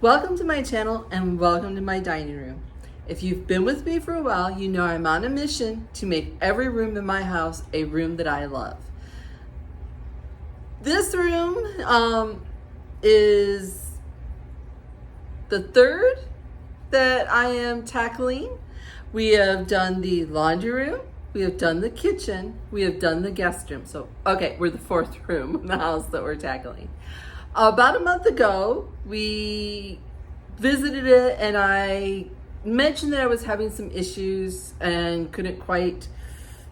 Welcome to my channel and welcome to my dining room. If you've been with me for a while, you know I'm on a mission to make every room in my house a room that I love. This room is the third that I am tackling. We have done the laundry room, we have done the kitchen, we have done the guest room. So, okay, we're the fourth room in the house that we're tackling. About a month ago, we visited it and I mentioned that I was having some issues and couldn't quite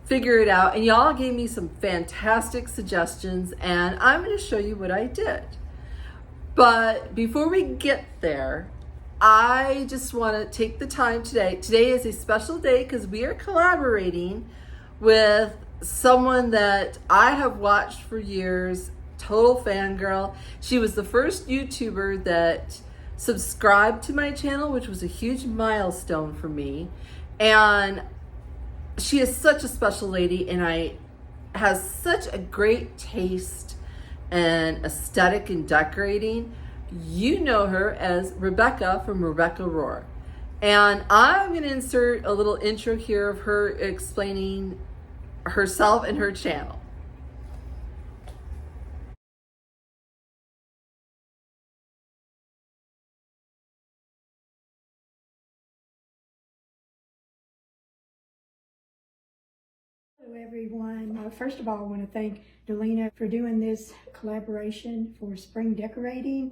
figure it out. And y'all gave me some fantastic suggestions and I'm going to show you what I did. But before we get there, I just want to take the time today. Today is a special day because we are collaborating with someone that I have watched for years. Total fangirl. She was the first YouTuber that subscribed to my channel, which was a huge milestone for me. And she is such a special lady and has such a great taste and aesthetic in decorating. You know her as Rebecca from Rebecca Rohr. And I'm going to insert a little intro here of her explaining herself and her channel. Hello everyone. First of all, I want to thank Delina for doing this collaboration for spring decorating.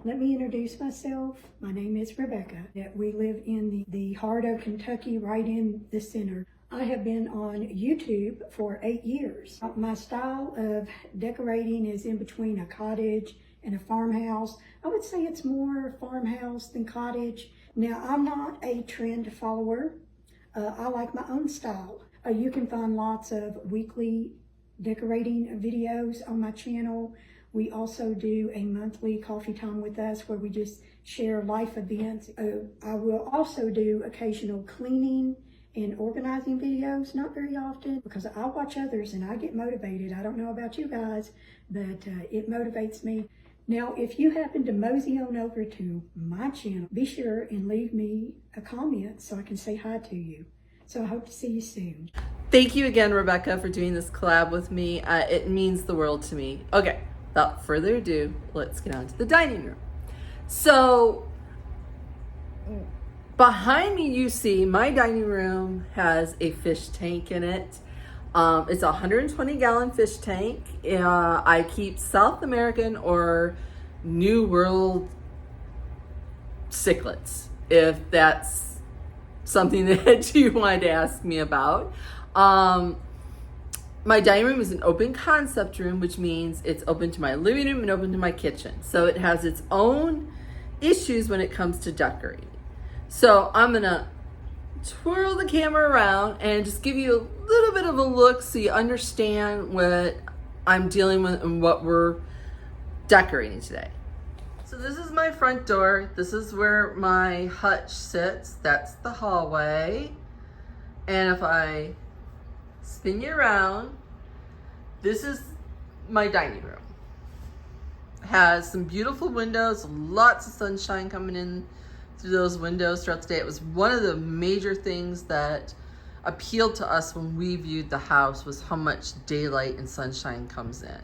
Let me introduce myself. My name is Rebecca. We live in the heart of Kentucky, right in the center. I have been on YouTube for 8 years. My style of decorating is in between a cottage and a farmhouse. I would say it's more farmhouse than cottage. Now, I'm not a trend follower. I like my own style. You can find lots of weekly decorating videos on my channel. We also do a monthly coffee time with us where we just share life events. I will also do occasional cleaning and organizing videos, not very often because I watch others and I get motivated. I don't know about you guys, but it motivates me. Now, if you happen to mosey on over to my channel, be sure and leave me a comment so I can say hi to you. So I hope to see you soon. Thank you again, Rebecca, for doing this collab with me. It means the world to me. Okay, without further ado, let's get on to the dining room. So behind me, you see my dining room has a fish tank in it. It's a 120-gallon fish tank. I keep South American or New World cichlids, if that's something that you wanted to ask me about. My dining room is an open concept room, which means it's open to my living room and open to my kitchen. So it has its own issues when it comes to decorating. So I'm gonna twirl the camera around and just give you a little bit of a look so you understand what I'm dealing with and what we're decorating today. So this is my front door. This is where my hutch sits. That's the hallway. And if I spin you around, this is my dining room. It has some beautiful windows, lots of sunshine coming in through those windows throughout the day. It was one of the major things that appealed to us when we viewed the house was how much daylight and sunshine comes in.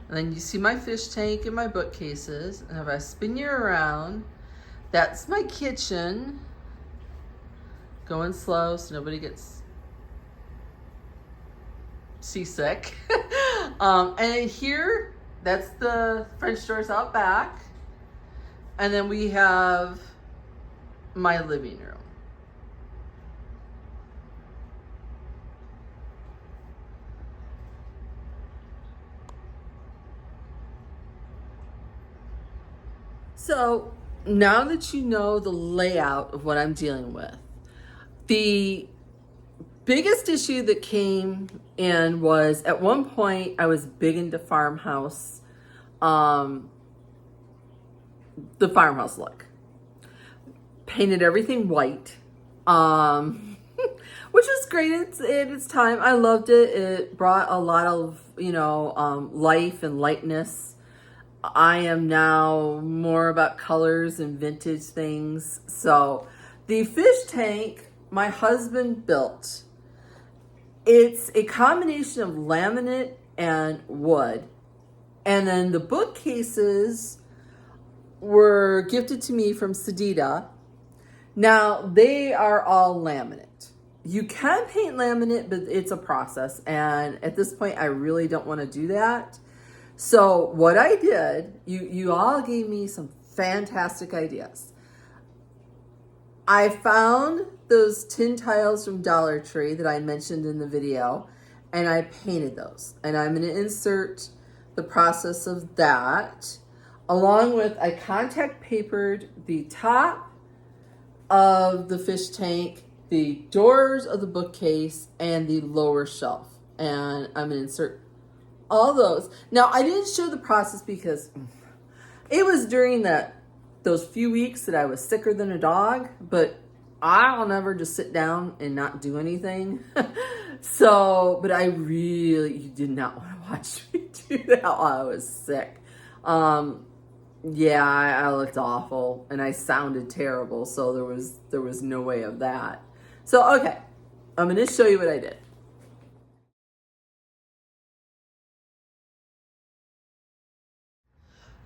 And then you see my fish tank and my bookcases. And if I spin you around, that's my kitchen. Going slow so nobody gets seasick. And here, that's the French doors out back. And then we have my living room. So now that you know the layout of what I'm dealing with, the biggest issue that came in was at one point I was big into farmhouse, the farmhouse look. Painted everything white, which was great at its time. I loved it. It brought a lot of, life and lightness I am now more about colors and vintage things. So the fish tank my husband built, it's a combination of laminate and wood. And then the bookcases were gifted to me from Sedita. Now they are all laminate. You can paint laminate, but it's a process. And at this point, I really don't want to do that. So what I did, you all gave me some fantastic ideas. I found those tin tiles from Dollar Tree that I mentioned in the video, and I painted those. And I'm going to insert the process of that, along with I contact papered the top of the fish tank, the doors of the bookcase, and the lower shelf. And I'm going to insert all those. Now, I didn't show the process because it was during those few weeks that I was sicker than a dog, but I'll never just sit down and not do anything. So, but I really, you did not want to watch me do that while I was sick. Yeah, I looked awful and I sounded terrible. So there was no way of that. So, okay, I'm going to show you what I did.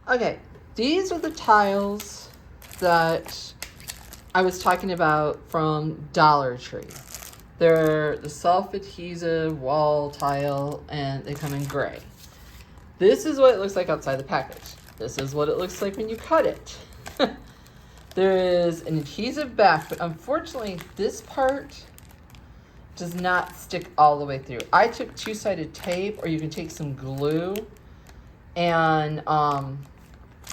Okay, these are the tiles that I was talking about from Dollar Tree. They're the self-adhesive wall tile and they come in gray. This is what it looks like outside the package. This is what it looks like when you cut it. There is an adhesive back, but unfortunately this part does not stick all the way through. I took two-sided tape, or you can take some glue, and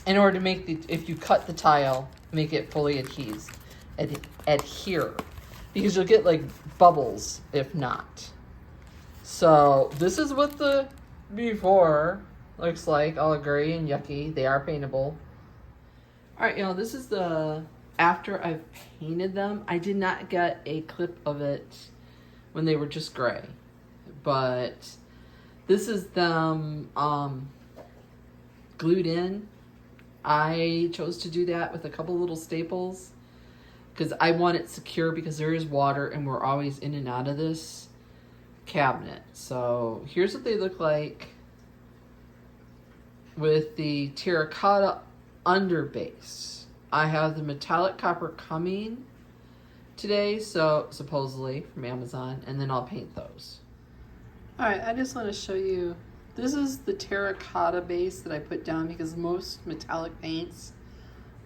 in order to make if you cut the tile, make it fully adhere, because you'll get like bubbles if not. So this is what the before looks like, all gray and yucky. They are paintable. All right, y'all, this is the after I've painted them. I did not get a clip of it when they were just gray, but this is them glued in. I chose to do that with a couple little staples because I want it secure, because there is water and we're always in and out of this cabinet. So here's what they look like with the terracotta underbase. I have the metallic copper coming today, so supposedly from Amazon, and then I'll paint those. All right, I just want to show you. This is the terracotta base that I put down because most metallic paints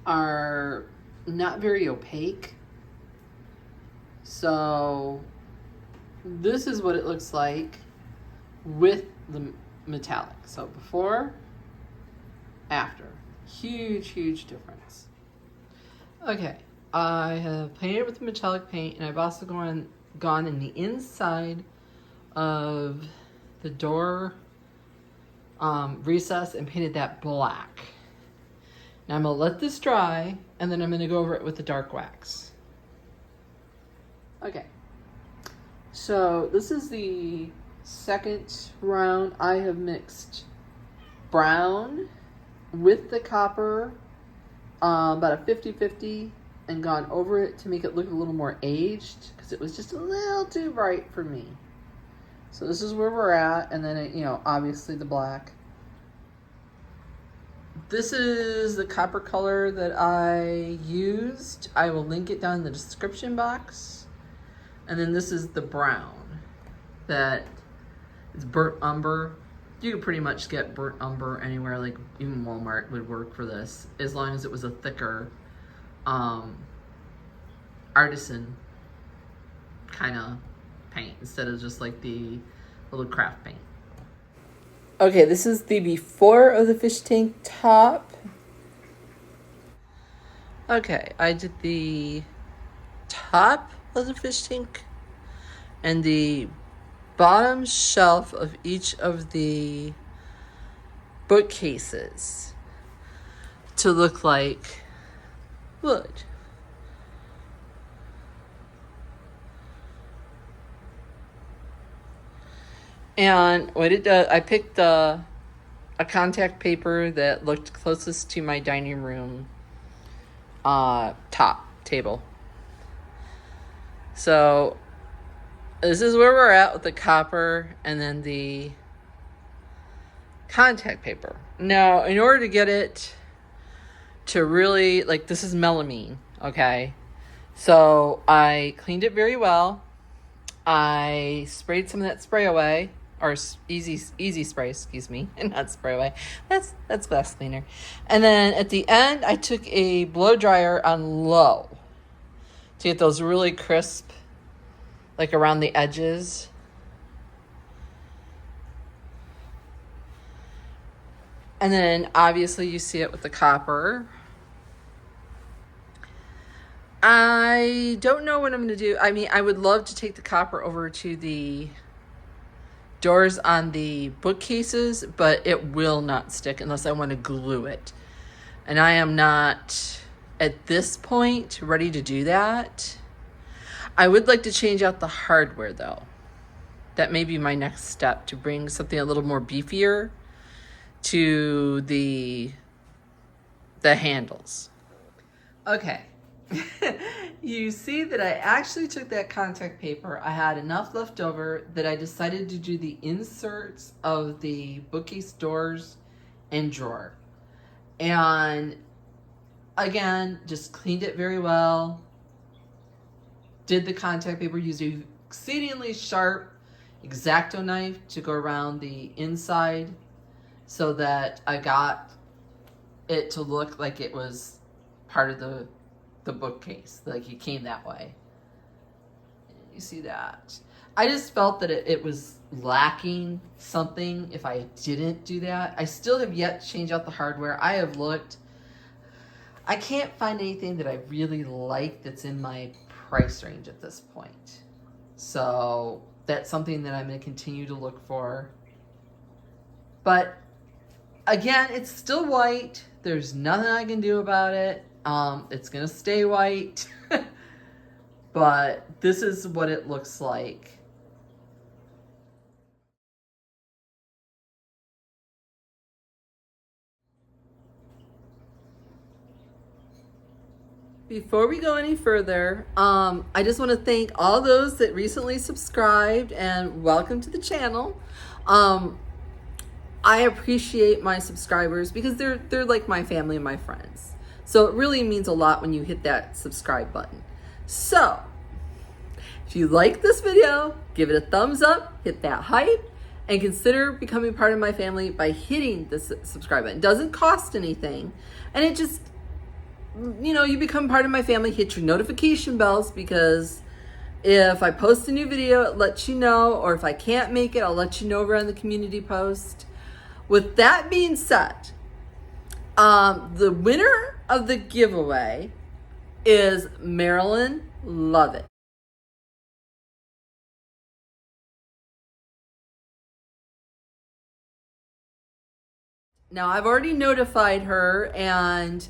are not very opaque. So this is what it looks like with the metallic. So before, after. Huge, huge difference. Okay, I have painted with metallic paint, and I've also gone in the inside of the door recess and painted that black. Now I'm gonna let this dry, and then I'm gonna go over it with the dark wax. Okay, so this is the second round. I have mixed brown with the copper, about a 50-50, and gone over it to make it look a little more aged, because it was just a little too bright for me. So this is where we're at, and then, obviously the black. This is the copper color that I used. I will link it down in the description box. And then this is the brown that is burnt umber. You could pretty much get burnt umber anywhere, like even Walmart would work for this, as long as it was a thicker artisan kind of paint instead of just like the little craft paint. Okay, this is the before of the fish tank top. Okay, I did the top of the fish tank and the bottom shelf of each of the bookcases to look like wood. And what it does, I picked the a contact paper that looked closest to my dining room top table. So this is where we're at with the copper and then the contact paper. Now, in order to get it to really, like, this is melamine, okay? So I cleaned it very well. I sprayed some of that spray away, or easy spray, excuse me, and not spray away. That's glass cleaner. And then at the end, I took a blow dryer on low to get those really crisp, like around the edges. And then obviously you see it with the copper. I don't know what I'm going to do. I mean, I would love to take the copper over to the doors on the bookcases, but it will not stick unless I want to glue it. And I am not, at this point, ready to do that. I would like to change out the hardware, though. That may be my next step, to bring something a little more beefier to the handles. Okay. You see that I actually took that contact paper. I had enough left over that I decided to do the inserts of the bookcase doors and drawer. And again, just cleaned it very well. Did the contact paper, used an exceedingly sharp X-Acto knife to go around the inside so that I got it to look like it was part of the bookcase, like it came that way. You see that? I just felt that it was lacking something if I didn't do that. I still have yet to change out the hardware. I have looked. I can't find anything that I really like that's in my price range at this point. So that's something that I'm going to continue to look for. But again, it's still white. There's nothing I can do about it. It's going to stay white. But this is what it looks like. Before we go any further, I just want to thank all those that recently subscribed and welcome to the channel. I appreciate my subscribers because they're like my family and my friends. So it really means a lot when you hit that subscribe button. So if you like this video, give it a thumbs up, hit that hype, and consider becoming part of my family by hitting the subscribe button. It doesn't cost anything, and it just, you know, you become part of my family. Hit your notification bells, because if I post a new video, it lets you know, or if I can't make it, I'll let you know over on the community post. With that being said, the winner of the giveaway is Marilyn Lovett. Now, I've already notified her, and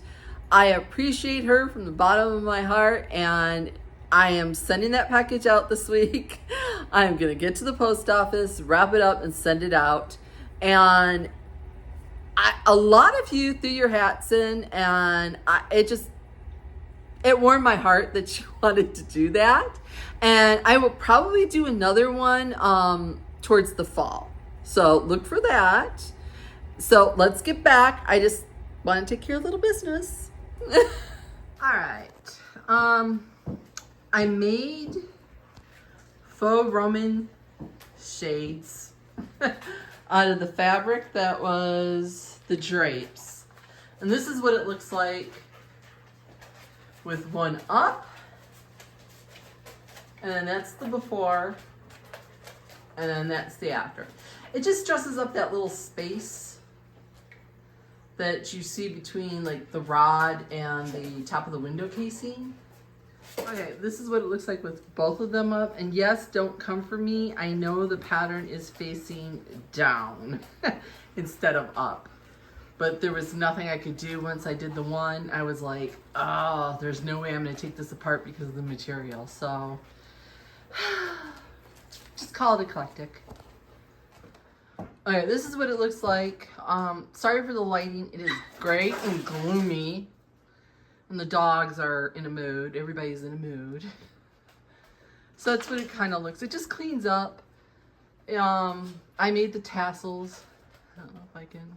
I appreciate her from the bottom of my heart, and I am sending that package out this week. I'm going to get to the post office, wrap it up, and send it out. And a lot of you threw your hats in, and it warmed my heart that you wanted to do that. And I will probably do another one towards the fall. So look for that. So let's get back. I just want to take care of a little business. All right. I made faux Roman shades out of the fabric that was the drapes. And this is what it looks like with one up. And then that's the before. And then that's the after. It just dresses up that little space that you see between like the rod and the top of the window casing. Okay, this is what it looks like with both of them up. And yes, don't come for me. I know the pattern is facing down instead of up. But there was nothing I could do once I did the one. I was like, oh, there's no way I'm going to take this apart because of the material. So, just call it eclectic. Okay, this is what it looks like. Sorry for the lighting. It is gray and gloomy. And the dogs are in a mood. Everybody's in a mood. So that's what it kind of looks. It just cleans up. I made the tassels. I don't know if I can.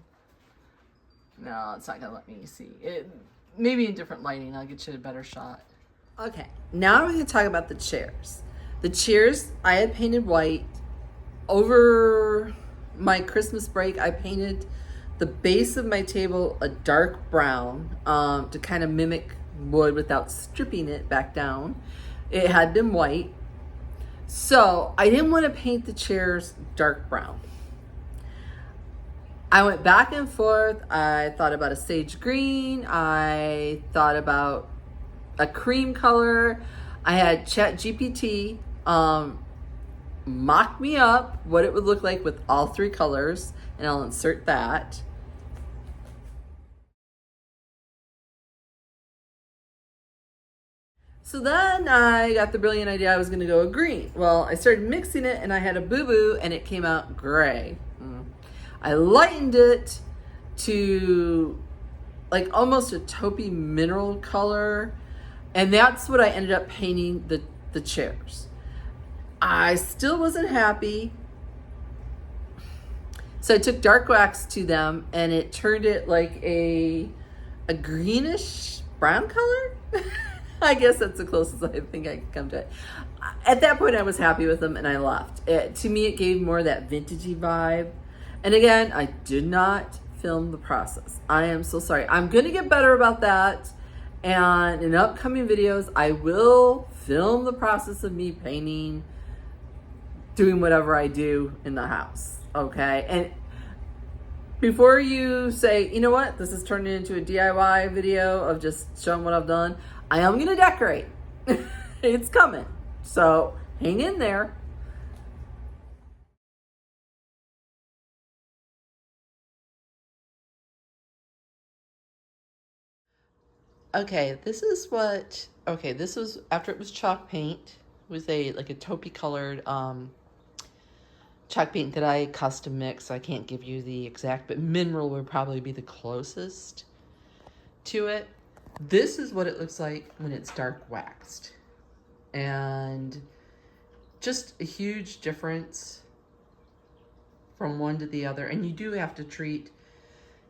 No, it's not gonna let me see it. Maybe in different lighting, I'll get you a better shot. Okay, now we're gonna talk about the chairs. The chairs I had painted white. Over my Christmas break, I painted the base of my table a dark brown to kind of mimic wood without stripping it back down. It had been white. So I didn't want to paint the chairs dark brown. I went back and forth. I thought about a sage green. I thought about a cream color. I had ChatGPT mock me up what it would look like with all three colors, and I'll insert that. So then I got the brilliant idea I was going to go green. Well, I started mixing it and I had a boo-boo and it came out gray. I lightened it to like almost a taupey mineral color, and that's what I ended up painting the chairs. I still wasn't happy. So I took dark wax to them and it turned it like a greenish brown color. I guess that's the closest I think I could come to it. At that point, I was happy with them and I left. To me, it gave more of that vintagey vibe. And again, I did not film the process. I am so sorry. I'm going to get better about that. And in upcoming videos, I will film the process of me painting, doing whatever I do in the house. Okay? And before you say, you know what, this is turning into a DIY video of just showing what I've done, I am going to decorate. It's coming. So hang in there. Okay, this was after it was chalk paint with a taupey colored chalk paint that I custom mixed. So I can't give you the exact, but mineral would probably be the closest to it. This is what it looks like when it's dark waxed. And just a huge difference from one to the other. And you do have to treat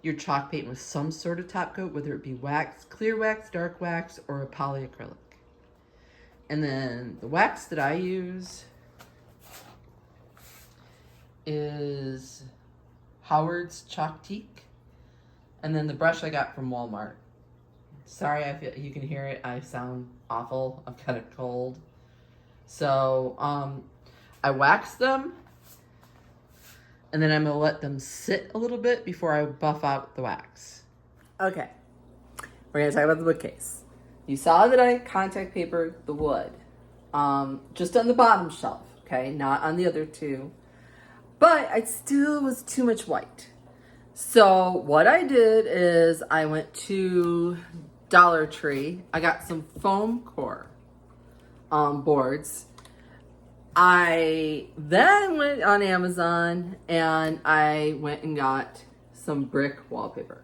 your chalk paint with some sort of top coat, whether it be wax, clear wax, dark wax, or a polyacrylic. And then the wax that I use is Howard's Chalk Teak. And then the brush I got from Walmart. Sorry, I feel you can hear it. I sound awful. I've got a cold. So I wax them, and then I'm gonna let them sit a little bit before I buff out the wax. Okay, we're gonna talk about the bookcase. You saw that I contact papered the wood, just on the bottom shelf, okay, not on the other two, but it still was too much white. So what I did is I went to Dollar Tree. I got some foam core boards. I then went on Amazon and I went and got some brick wallpaper.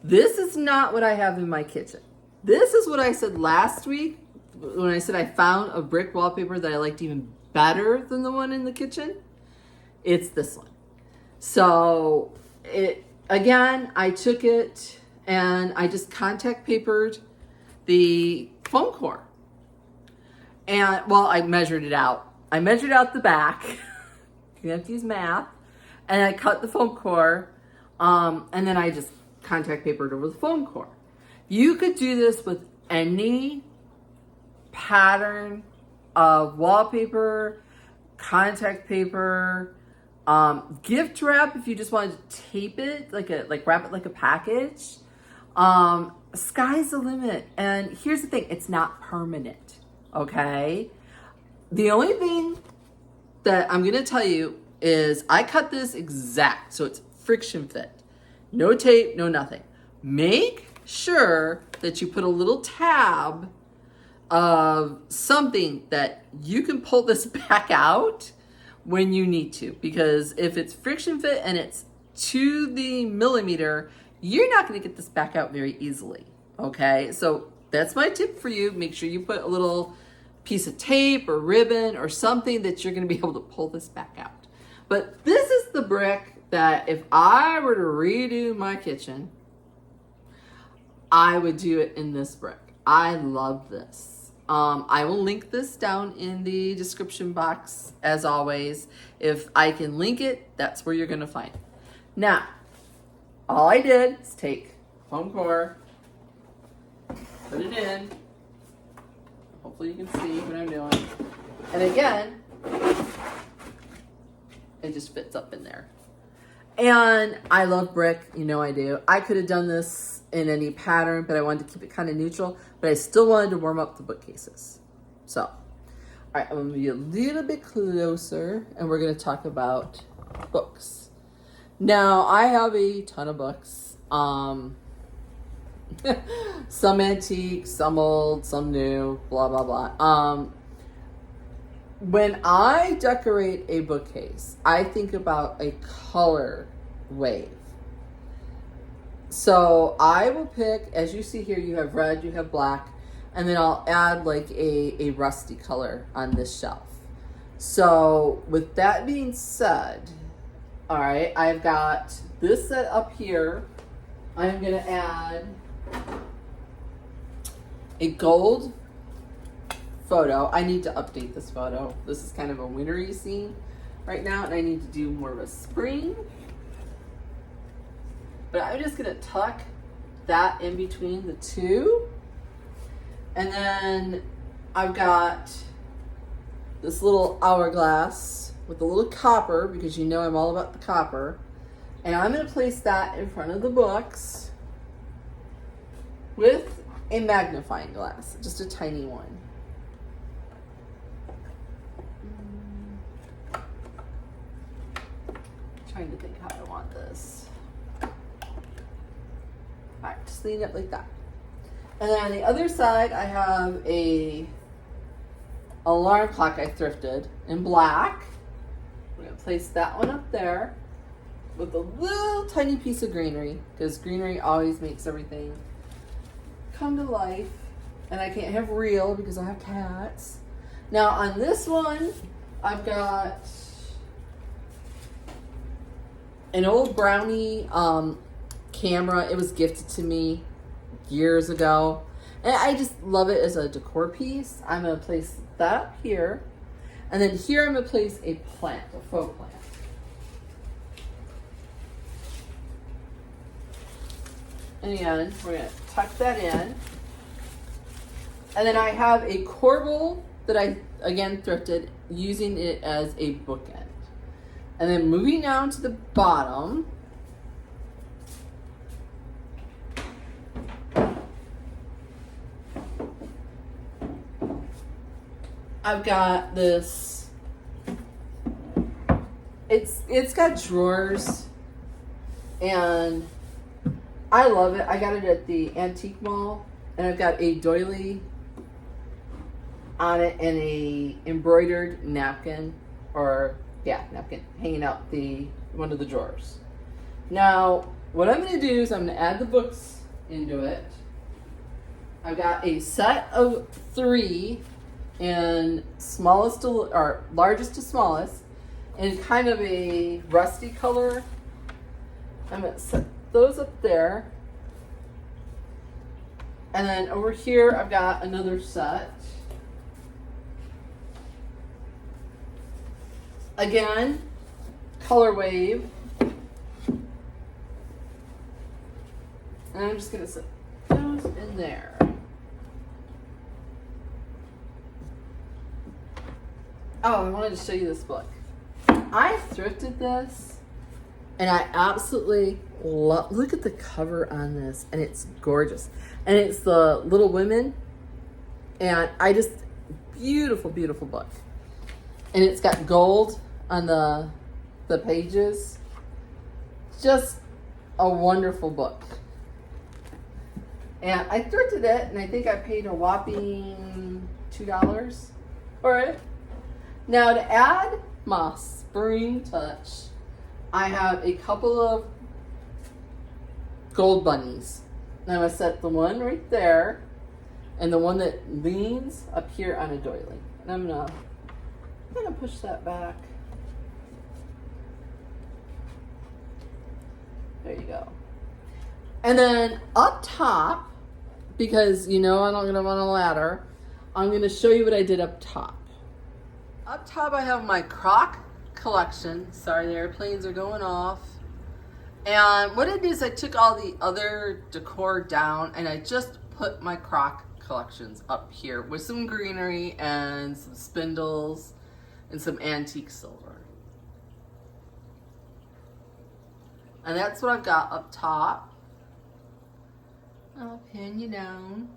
This is not what I have in my kitchen. This is what I said last week when I said I found a brick wallpaper that I liked even better than the one in the kitchen. It's this one. So again, I took it and I just contact papered the foam core. And, well, I measured it out. I measured out the back. You have to use math. And I cut the foam core. And then I just contact papered over the foam core. You could do this with any pattern of wallpaper, contact paper, gift wrap if you just wanted to tape it, wrap it like a package. Sky's the limit. And here's the thing, it's not permanent, okay? The only thing that I'm gonna tell you is I cut this exact, so it's friction fit. No tape, no nothing. Make sure that you put a little tab of something that you can pull this back out when you need to, because if it's friction fit and it's to the millimeter, you're not going to get this back out very easily. Okay, so that's my tip for you. Make sure you put a little piece of tape or ribbon or something that you're going to be able to pull this back out. But this is the brick that if I were to redo my kitchen, I would do it in this brick. I love this. I will link this down in the description box as always. If I can link it, that's where you're going to find it. Now, all I did is take foam core, put it in. Hopefully you can see what I'm doing. And again, it just fits up in there. And I love brick, you know I do. I could have done this in any pattern, but I wanted to keep it kind of neutral, but I still wanted to warm up the bookcases. So, all right, I'm gonna be a little bit closer and we're gonna talk about books. Now, I have a ton of books. Some antique, some old, some new, blah, blah, blah. When I decorate a bookcase, I think about a color wave. So I will pick, as you see here, you have red, you have black, and then I'll add like a rusty color on this shelf. So with that being said, all right, I've got this set up here. I'm gonna add a gold photo. I need to update this photo. This is kind of a wintry scene right now, and I need to do more of a spring. But I'm just gonna tuck that in between the two. And then I've got this little hourglass with a little copper, because you know I'm all about the copper. And I'm gonna place that in front of the books with a magnifying glass, just a tiny one. Trying to think how I want this. All right, just lean it up like that. And then on the other side, I have a alarm clock I thrifted in black. I'm gonna place that one up there with a little tiny piece of greenery, because greenery always makes everything come to life. And I can't have real because I have cats. Now on this one, I've got an old Brownie camera. It was gifted to me years ago, and I just love it as a decor piece. I'm gonna place that here, and then here I'm gonna place a plant, a faux plant. And again, we're gonna tuck that in. And then I have a corbel that I, again, thrifted, using it as a bookend. And then moving down to the bottom, I've got this, it's got drawers, and I love it. I got it at the antique mall, and I've got a doily on it and a embroidered napkin, napkin hanging out one of the drawers. Now, what I'm going to do is I'm going to add the books into it. I've got a set of 3, and smallest to, or largest to smallest, and kind of a rusty color. I'm going to set those up there. And then over here, I've got another set. Again, color wave. And I'm just gonna set those in there. Oh, I wanted to show you this book. I thrifted this, and I absolutely love, look at the cover on this, and it's gorgeous. And it's the Little Women, and beautiful, beautiful book. And it's got gold on the pages. Just a wonderful book. And I thrifted it, and I think I paid a whopping $2 for it. Now, to add moss, Spring Touch, I have a couple of gold bunnies. And I'm going to set the one right there and the one that leans up here on a doily. And I'm gonna push that back. There you go. And then up top, because you know I'm not gonna run a ladder, I'm gonna show you what I did up top. Up top I have my crock collection. Sorry, the airplanes are going off. And what it is, I took all the other decor down and I just put my crock collections up here with some greenery and some spindles and some antique silver. And that's what I've got up top. I'll pin you down.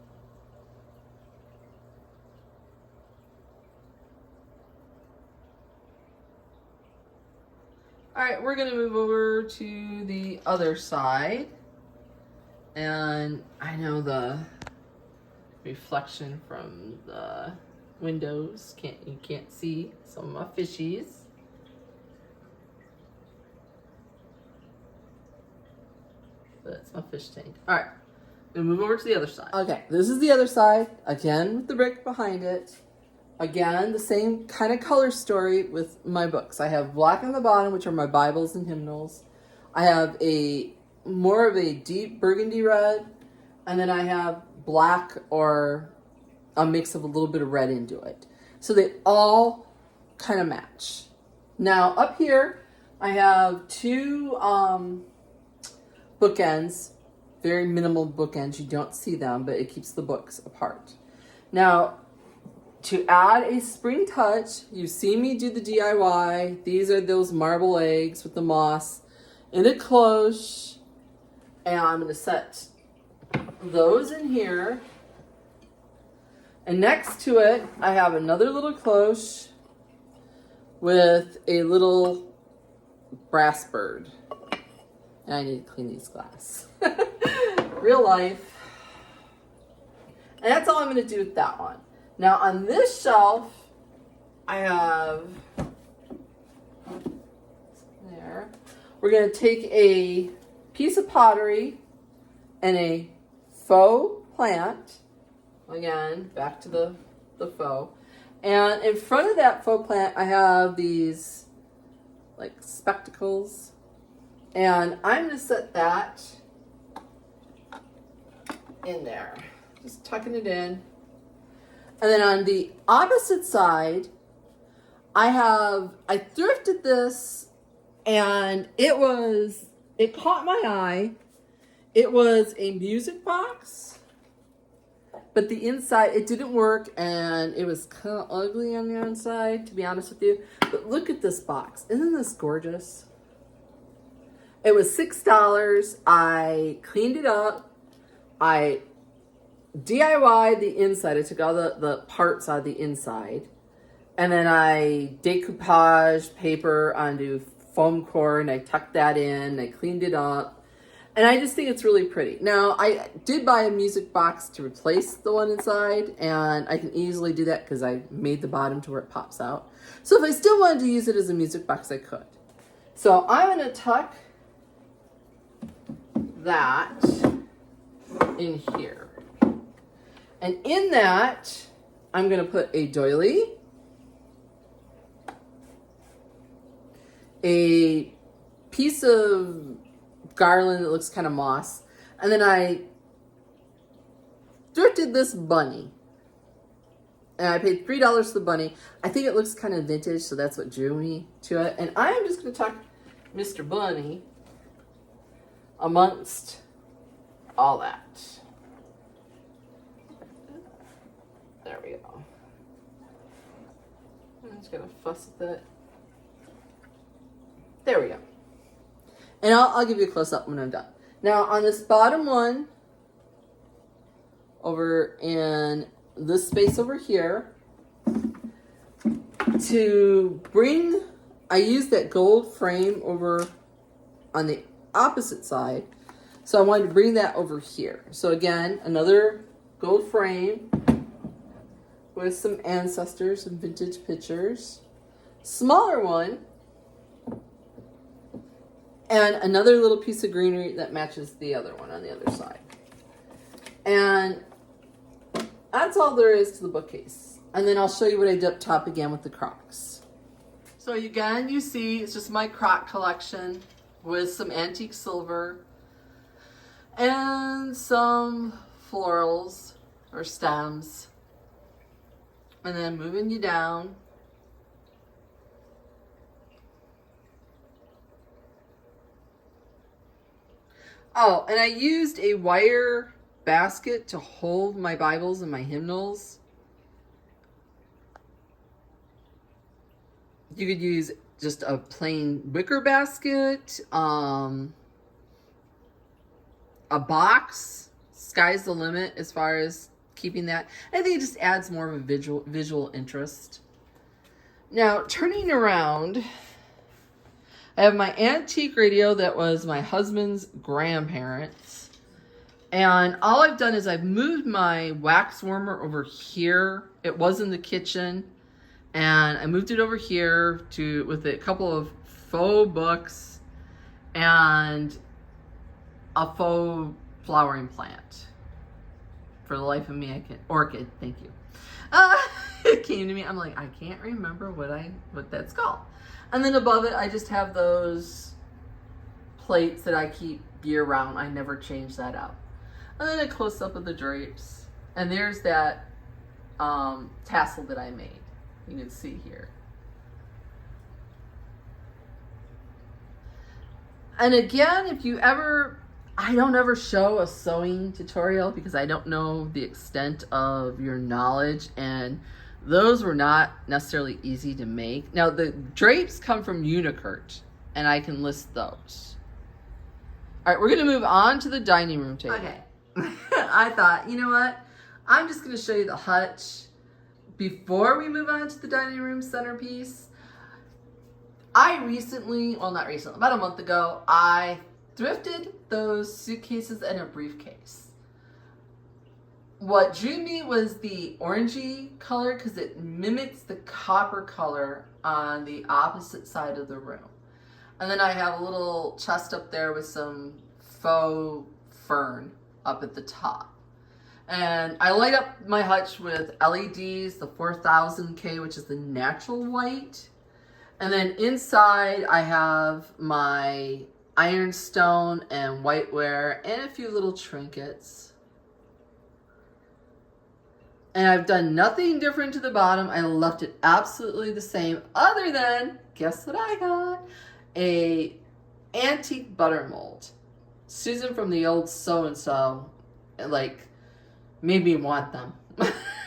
All right, we're gonna move over to the other side. And I know the reflection from the windows, you can't see some of my fishies. But it's my fish tank. All right, we'll move over to the other side. Okay, this is the other side, again with the brick behind it. Again, the same kind of color story with my books. I have black on the bottom, which are my Bibles and hymnals. I have more of a deep burgundy red, and then I have black or a mix of a little bit of red into it. So they all kind of match. Now up here, I have two bookends, very minimal bookends. You don't see them, but it keeps the books apart. Now, to add a spring touch, you see me do the DIY. These are those marble eggs with the moss in a cloche. And I'm going to set those in here. And next to it, I have another little cloche with a little brass bird. And I need to clean these glass. Real life. And that's all I'm going to do with that one. Now on this shelf, I have, there, we're going to take a piece of pottery and a faux plant. Again, back to the faux. And in front of that faux plant, I have these like spectacles. And I'm going to set that in there. Just tucking it in. And then on the opposite side, I thrifted this and it caught my eye. It was a music box, but the inside, it didn't work and it was kind of ugly on the inside, to be honest with you. But look at this box. Isn't this gorgeous? It was $6. I cleaned it up. I DIY'd the inside. I took all the parts out of the inside. And then I decoupaged paper onto foam core and I tucked that in. I cleaned it up. And I just think it's really pretty. Now, I did buy a music box to replace the one inside. And I can easily do that because I made the bottom to where it pops out. So if I still wanted to use it as a music box, I could. So I'm going to tuck that in here. And in that, I'm going to put a doily, a piece of garland that looks kind of moss, and then I thrifted this bunny. And I paid $3 for the bunny. I think it looks kind of vintage, so that's what drew me to it. And I'm just going to tuck Mr. Bunny amongst all that. There we go. I'm just gonna fuss with it. There we go. And I'll give you a close up when I'm done. Now on this bottom one, over in this space over here, I used that gold frame over on the opposite side. So I wanted to bring that over here. So again, another gold frame with some ancestors and vintage pictures. smaller one, and another little piece of greenery that matches the other one on the other side. And that's all there is to the bookcase. And then I'll show you what I did up top again with the Crocs. So again, you see it's just my Croc collection with some antique silver and some florals or stems. And then moving you down. Oh, and I used a wire basket to hold my Bibles and my hymnals. You could use just a plain wicker basket, a box. Sky's the limit as far as keeping that. I think it just adds more of a visual interest. Now, turning around, I have my antique radio that was my husband's grandparents. And all I've done is I've moved my wax warmer over here. It was in the kitchen. And I moved it over here with a couple of faux books and a faux flowering plant. For the life of me, orchid, thank you. It came to me, I'm like, I can't remember what that's called. And then above it, I just have those plates that I keep year round. I never change that out. And then a close up of the drapes. And there's that tassel that I made. You can see here. And again, if you ever, I don't ever show a sewing tutorial because I don't know the extent of your knowledge, and those were not necessarily easy to make. Now the drapes come from Unicurt, and I can list those. All right, we're gonna move on to the dining room table. Okay, I thought, you know what? I'm just gonna show you the Hutch. Before we move on to the dining room centerpiece, I recently, well not recently, about a month ago, I thrifted those suitcases and a briefcase. What drew me was the orangey color because it mimics the copper color on the opposite side of the room. And then I have a little chest up there with some faux fern up at the top. And I light up my Hutch with LEDs, the 4000K, which is the natural white. And then inside I have my ironstone and whiteware and a few little trinkets. And I've done nothing different to the bottom. I left it absolutely the same, other than, guess what I got? A antique butter mold. Susan from the old so-and-so, like, made me want them.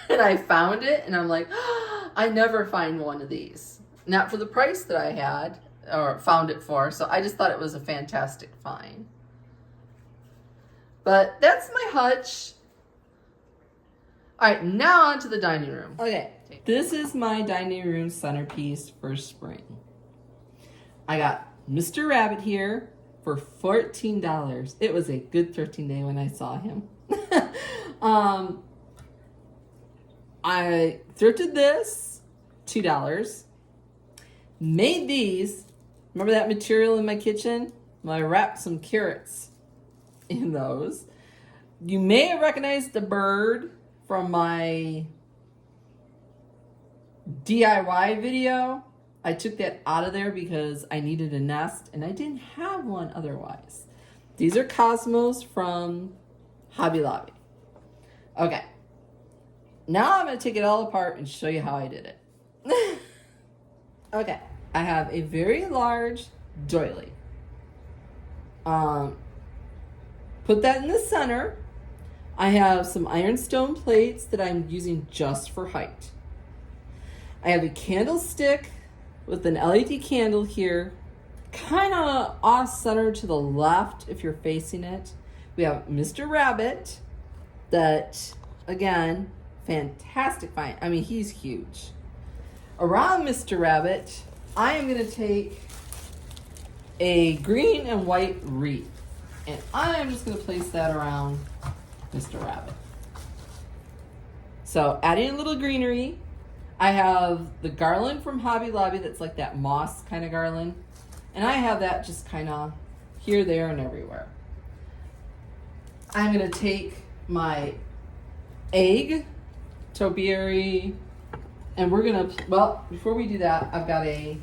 And I found it and I'm like, oh, I never find one of these. Not for the price that I had or found it for. So I just thought it was a fantastic find. But that's my Hutch. All right, now on to the dining room. Okay, this is my dining room centerpiece for spring. I got Mr. Rabbit here for $14. It was a good thrifting day when I saw him. I thrifted this, $2. Made these, remember that material in my kitchen? Well, I wrapped some carrots in those. You may have recognized the bird from my DIY video. I took that out of there because I needed a nest and I didn't have one otherwise. These are Cosmos from Hobby Lobby. Okay. Now I'm going to take it all apart and show you how I did it. Okay. I have a very large doily. Put that in the center. I have some ironstone plates that I'm using just for height. I have a candlestick with an LED candle here, kind of off-center to the left if you're facing it. We have Mr. Rabbit that, again, fantastic find. I mean, he's huge. Around Mr. Rabbit, I am going to take a green and white wreath, and I am just going to place that around Mr. Rabbit. So adding a little greenery. I have the garland from Hobby Lobby that's like that moss kind of garland. And I have that just kind of here, there, and everywhere. I'm going to take my egg topiary, and we're going to, well, before we do that, I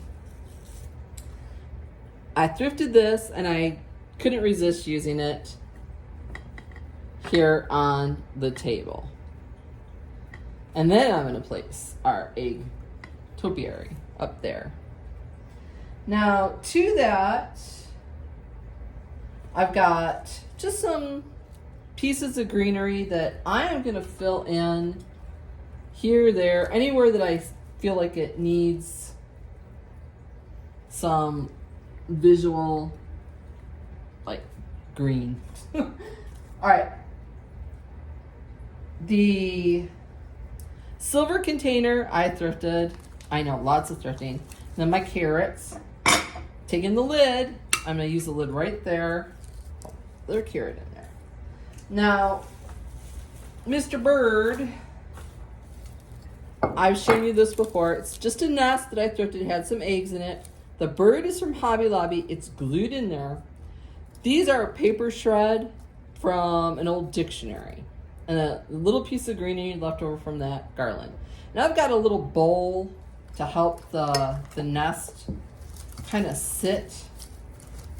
thrifted this and I couldn't resist using it here on the table. And then I'm going to place our egg topiary up there. Now, to that, I've got just some pieces of greenery that I am going to fill in here, there, anywhere that I feel like it needs some visual, like, green. All right. The silver container I thrifted. I know, lots of thrifting. Then my carrots. Taking the lid. I'm going to use the lid right there. There's a carrot in there. Now, Mr. Bird, I've shown you this before. It's just a nest that I thrifted. It had some eggs in it. The bird is from Hobby Lobby. It's glued in there. These are a paper shred from an old dictionary. And a little piece of greenery left over from that garland. Now I've got a little bowl to help the nest kind of sit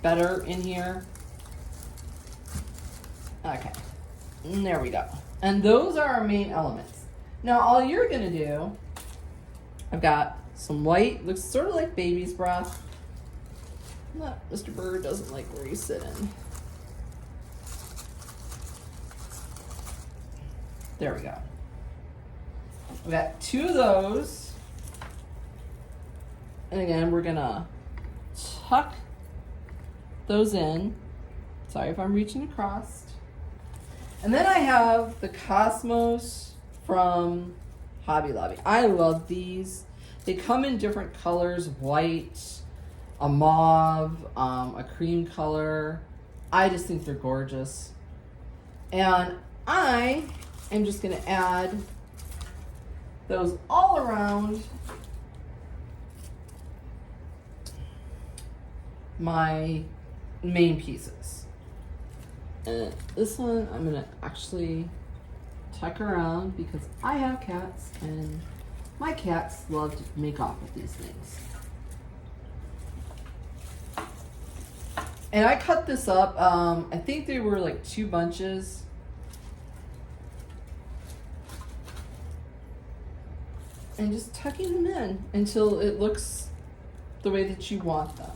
better in here. Okay, and there we go. And those are our main elements. Now all you're gonna do, I've got some white, looks sort of like baby's breath. Mr. Bird doesn't like where he's sitting. There we go. We got 2 of those. And again, we're gonna tuck those in. Sorry if I'm reaching across. And then I have the Cosmos from Hobby Lobby. I love these. They come in different colors, white, a mauve, a cream color. I just think they're gorgeous. And I am just gonna add those all around my main pieces. And this one I'm gonna actually tuck around because I have cats and my cats love to make off with these things. And I cut this up, I think they were like 2 bunches. And just tucking them in until it looks the way that you want them.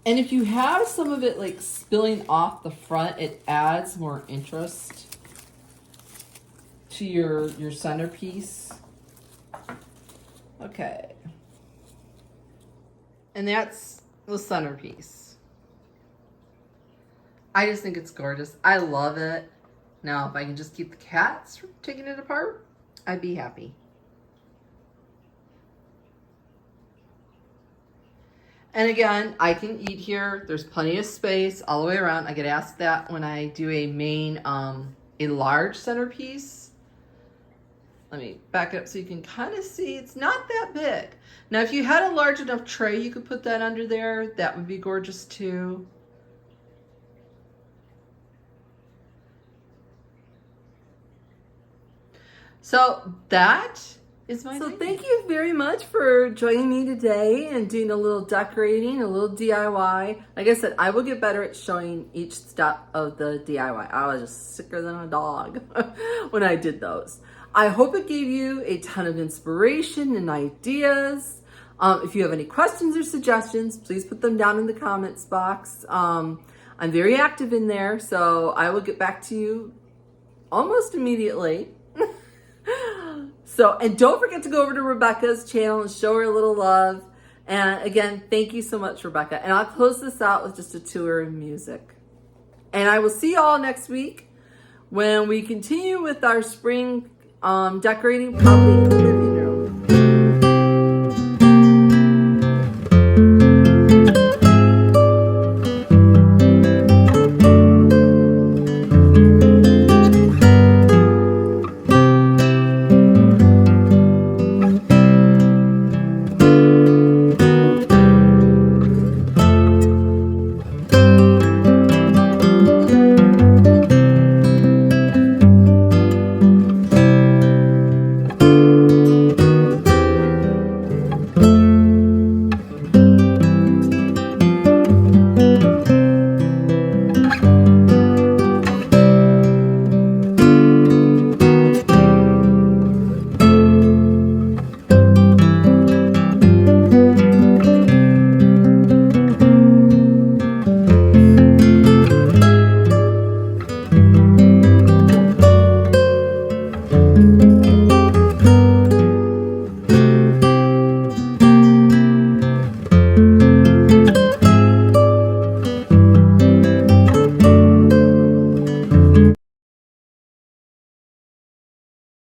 And if you have some of it like spilling off the front, it adds more interest to your centerpiece. Okay. And that's the centerpiece. I just think it's gorgeous. I love it. Now, if I can just keep the cats from taking it apart, I'd be happy. And again, I can eat here. There's plenty of space all the way around. I get asked that when I do a main, a large centerpiece. Let me back up so you can kind of see. It's not that big. Now, if you had a large enough tray, you could put that under there. That would be gorgeous too. So that is my So thank you very much for joining me today and doing a little decorating, a little DIY. Like I said, I will get better at showing each step of the DIY. I was just sicker than a dog when I did those. I hope it gave you a ton of inspiration and ideas. If you have any questions or suggestions, please put them down in the comments box. I'm very active in there, so I will get back to you almost immediately. So, and don't forget to go over to Rebecca's channel and show her a little love. And again, thank you so much, Rebecca. And I'll close this out with just a tour of music. And I will see you all next week when we continue with our spring decorating, probably